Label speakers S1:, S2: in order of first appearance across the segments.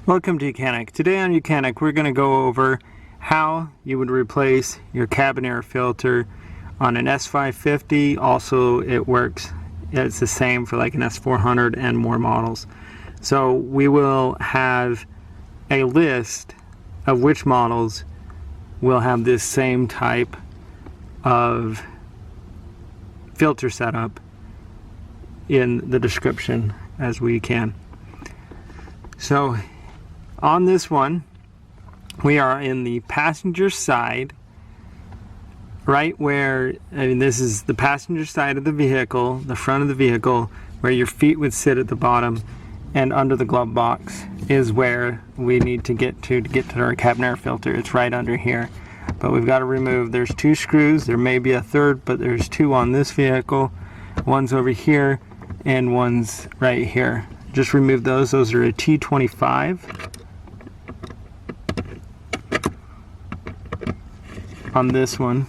S1: Welcome to YOUCANIC. Today on YOUCANIC we're going to go over how you would replace your cabin air filter on an S550. Also it works, it's the same for like an S400 and more models. So we will have a list of which models will have this same type of filter setup in the description as we can. So on this one, we are in the passenger side, right where, this is the passenger side of the vehicle, the front of the vehicle, where your feet would sit at the bottom, and under the glove box is where we need to get to our cabin air filter. It's right under here. But we've got to remove, there's two screws, there may be a third, but there's two on this vehicle. One's over here, and one's right here. Just remove those. Those are a T25. On this one,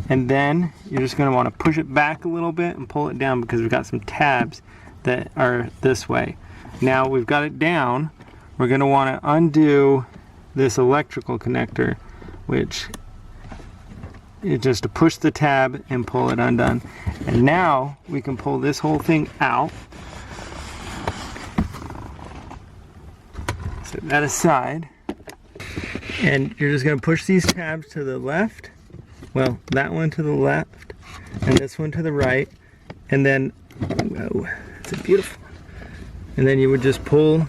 S1: and then you're just going to want to push it back a little bit and pull it down because we've got some tabs that are this way. Now we've got it down, we're going to want to undo this electrical connector, which is just to push the tab and pull it undone. And now we can pull this whole thing out, set that aside. And you're just going to push these tabs to the left, well, that one to the left, and this one to the right, and then, whoa, it's a beautiful one. And then you would just pull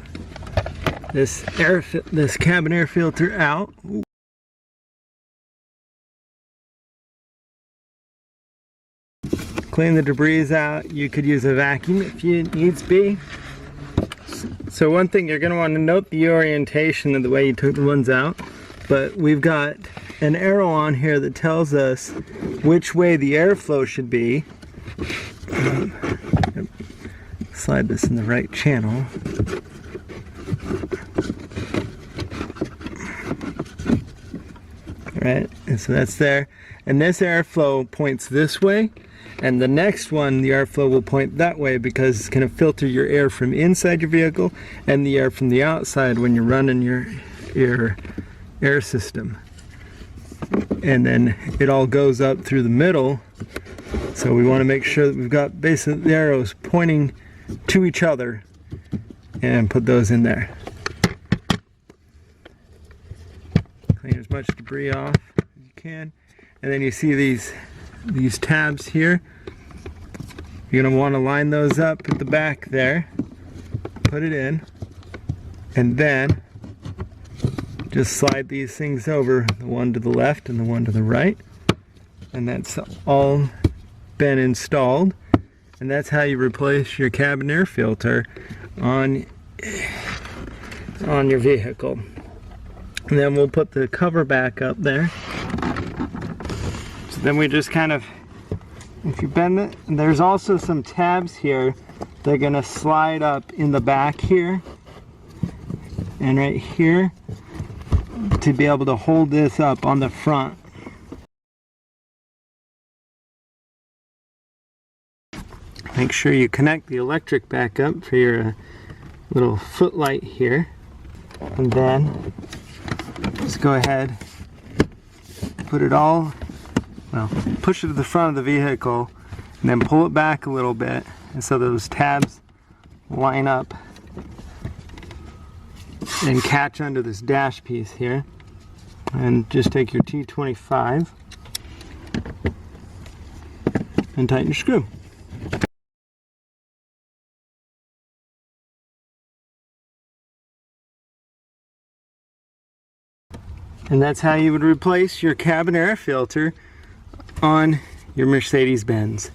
S1: this cabin air filter out. Ooh. Clean the debris out. You could use a vacuum if you needs be. So one thing, you're going to want to note the orientation of the way you took the ones out. But we've got an arrow on here that tells us which way the airflow should be. Slide this in the right channel. Alright, and so that's there. And this airflow points this way. And the next one, the airflow will point that way because it's going to filter your air from inside your vehicle and the air from the outside when you're running your air system. And then it all goes up through the middle, so we want to make sure that we've got basically the arrows pointing to each other, and put those in there. Clean as much debris off as you can, and then you see these tabs here. You're going to want to line those up at the back there, put it in, and then just slide these things over, the one to the left and the one to the right, and that's all been installed. And that's how you replace your cabin air filter on your vehicle. And then we'll put the cover back up there. So then we just kind of, if you bend it, and there's also some tabs here, they're going to slide up in the back here and right here, to be able to hold this up on the front. Make sure you connect the electric back up for your little footlight here, and then just go ahead, put it all, well, push it to the front of the vehicle and then pull it back a little bit, and so those tabs line up and catch under this dash piece here. And just take your T25 and tighten your screw. And that's how you would replace your cabin air filter on your Mercedes-Benz.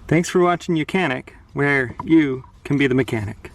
S1: Thanks for watching YOUCANIC, where you can be the mechanic.